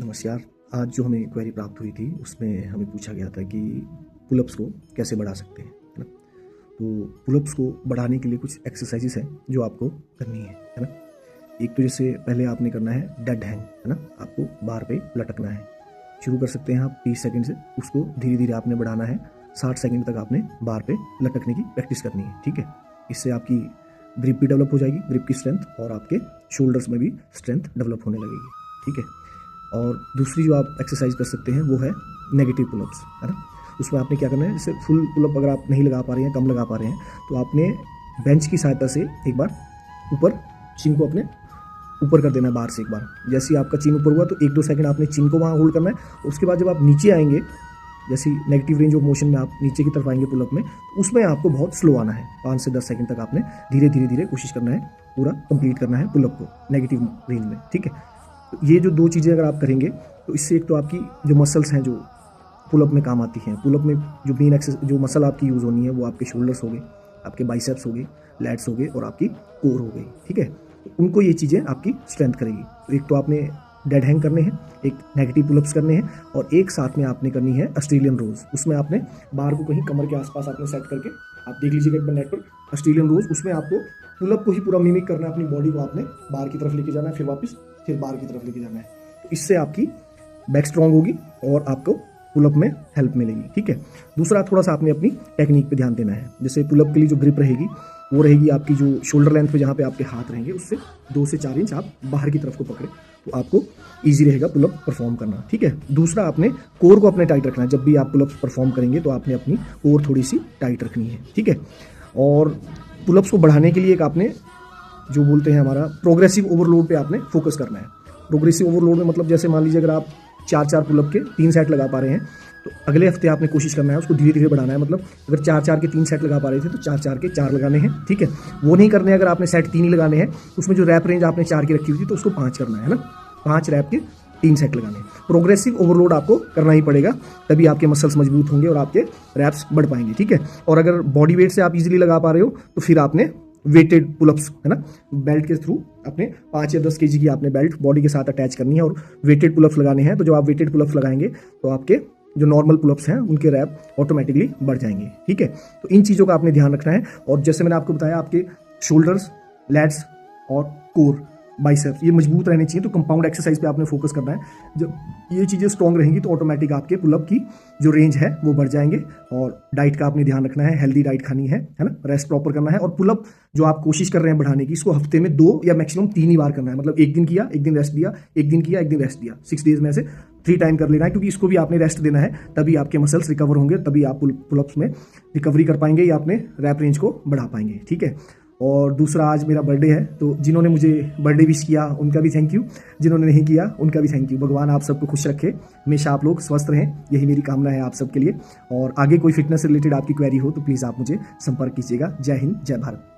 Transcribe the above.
नमस्कार। आज जो हमें क्वेरी प्राप्त हुई थी उसमें हमें पूछा गया था कि पुलअप्स को कैसे बढ़ा सकते हैं, है ना। तो पुलअप्स को बढ़ाने के लिए कुछ एक्सरसाइजेस हैं जो आपको करनी है ना। एक तो जैसे पहले आपने करना है डेड हैंग, है ना। आपको बार पे लटकना है। शुरू कर सकते हैं आप 30 सेकंड से। उसको धीरे धीरे आपने बढ़ाना है। 60 सेकंड तक आपने बार पे लटकने की प्रैक्टिस करनी है, ठीक है। इससे आपकी ग्रिप भी डेवलप हो जाएगी, ग्रिप की स्ट्रेंथ, और आपके शोल्डर्स में भी स्ट्रेंथ डेवलप होने लगेगी, ठीक है। और दूसरी जो आप एक्सरसाइज कर सकते हैं वो है नेगेटिव पुलअप्स, है ना। उसमें आपने क्या करना है, जैसे फुल पुलअप अगर आप नहीं लगा पा रहे हैं, कम लगा पा रहे हैं, तो आपने बेंच की सहायता से एक बार ऊपर चिन को अपने ऊपर कर देना है बार से। एक बार जैसे ही आपका चिन ऊपर हुआ तो 1-2 सेकंड आपने चिन को वहाँ होल्ड करना है। उसके बाद जब आप नीचे आएंगे, जैसे नेगेटिव रेंज ऑफ मोशन में आप नीचे की तरफ आएंगे पुलअप में, तो उसमें आपको बहुत स्लो आना है। 5 से 10 सेकंड तक आपने धीरे धीरे धीरे कोशिश करना है, पूरा कंप्लीट करना है पुलअप को नेगेटिव रेंज में, ठीक है। तो ये जो 2 चीज़ें अगर आप करेंगे तो इससे एक तो आपकी जो मसल्स हैं जो पुलअप में काम आती हैं, पुलअप में जो मेन एक्सेस जो मसल आपकी यूज़ होनी है वो आपके शोल्डर्स हो गए, आपके बाइसेप्स हो गए, लैट्स हो गए और आपकी कोर हो गई, ठीक है। तो उनको ये चीज़ें आपकी स्ट्रेंथ करेगी। तो एक तो आपने डेड हैंग करने हैं, एक नेगेटिव पुलअप्स करने हैं, और एक साथ में आपने करनी है ऑस्ट्रेलियन रोज। उसमें आपने बार को कहीं कमर के आसपास आपने सेट करके, आप देख लीजिएगा एक बार नेट पर ऑस्ट्रेलियन रोज। उसमें आपको पुलअप को ही पूरा मिमिक करना है, अपनी बॉडी को आपने बार की तरफ लेके जाना है, फिर वापस फिर बार की तरफ लेके जाना है। तो इससे आपकी बैक स्ट्रांग होगी और आपको पुलअप में हेल्प मिलेगी, ठीक है। दूसरा, थोड़ा सा आपने अपनी टेक्निक पे ध्यान देना है। जैसे पुलअप के लिए जो ग्रिप रहेगी वो रहेगी आपकी जो शोल्डर लेंथ पे, जहाँ पे आपके हाथ रहेंगे उससे 2 से 4 इंच आप बाहर की तरफ को पकड़े, तो आपको ईजी रहेगा पुलअप परफॉर्म करना, ठीक है। दूसरा, आपने कोर को अपने टाइट रखना है। जब भी आप पुलअप्स परफॉर्म करेंगे तो आपने अपनी कोर थोड़ी सी टाइट रखनी है, ठीक है। और पुलअप्स को बढ़ाने के लिए एक आपने जो बोलते हैं हमारा प्रोग्रेसिव ओवरलोड पे आपने फोकस करना है। प्रोग्रेसिव ओवरलोड में मतलब जैसे मान लीजिए अगर आप 4-4 पुलअप के 3 सेट लगा पा रहे हैं, तो अगले हफ्ते आपने कोशिश करना है उसको धीरे धीरे बढ़ाना है। मतलब अगर 4-4 के 3 सेट लगा पा रहे थे तो 4-4 के 4 लगाने हैं, ठीक है। वो नहीं करने, अगर आपने सेट 3 ही लगाने हैं, उसमें जो रैप रेंज आपने 4 की रखी हुई थी तो उसको 5 करना है ना। 5 रैप के 3 सेट लगाने हैं। प्रोग्रेसिव ओवरलोड आपको करना ही पड़ेगा, तभी आपके मसल्स मजबूत होंगे और आपके रैप्स बढ़ पाएंगे, ठीक है। और अगर बॉडी वेट से आप इजीली लगा पा रहे हो तो फिर आपने वेटेड पुलअप्स, है ना, बेल्ट के थ्रू अपने 5 या 10 केजी की आपने बेल्ट बॉडी के साथ अटैच करनी है और वेटेड पुलअप्स लगाने हैं। तो जब आप वेटेड पुलअप्स लगाएंगे तो आपके जो नॉर्मल पुलअप्स हैं उनके रैप ऑटोमेटिकली बढ़ जाएंगे, ठीक है। तो इन चीज़ों का आपने ध्यान रखना है। और जैसे मैंने आपको बताया, आपके शोल्डर्स, लैट्स और कोर, बाइसेप्स ये मजबूत रहने चाहिए। तो कंपाउंड एक्सरसाइज पे आपने फोकस करना है। जब ये चीज़ें स्ट्रॉन्ग रहेंगी तो ऑटोमेटिक आपके पुलअप की जो रेंज है वो बढ़ जाएंगे। और डाइट का आपने ध्यान रखना है, हेल्दी डाइट खानी है ना, रेस्ट प्रॉपर करना है। और पुलअप जो आप कोशिश कर रहे हैं बढ़ाने की, इसको हफ्ते में 2 या मैक्सिमम 3 ही बार करना है। मतलब एक दिन किया, एक दिन रेस्ट दिया, एक दिन किया, एक दिन रेस्ट दिया। 6 डेज में से 3 टाइम कर लेना है, क्योंकि इसको भी आपने रेस्ट देना है। तभी आपके मसल्स रिकवर होंगे, तभी आप पुलअप्स में रिकवरी कर पाएंगे या अपने रैप रेंज को बढ़ा पाएंगे, ठीक है। और दूसरा, आज मेरा बर्थडे है, तो जिन्होंने मुझे बर्थडे विश किया उनका भी थैंक यू, जिन्होंने नहीं किया उनका भी थैंक यू। भगवान आप सबको खुश रखे, हमेशा आप लोग स्वस्थ रहें, यही मेरी कामना है आप सबके लिए। और आगे कोई फिटनेस रिलेटेड आपकी क्वेरी हो तो प्लीज़ आप मुझे संपर्क कीजिएगा। जय हिंद, जय भारत।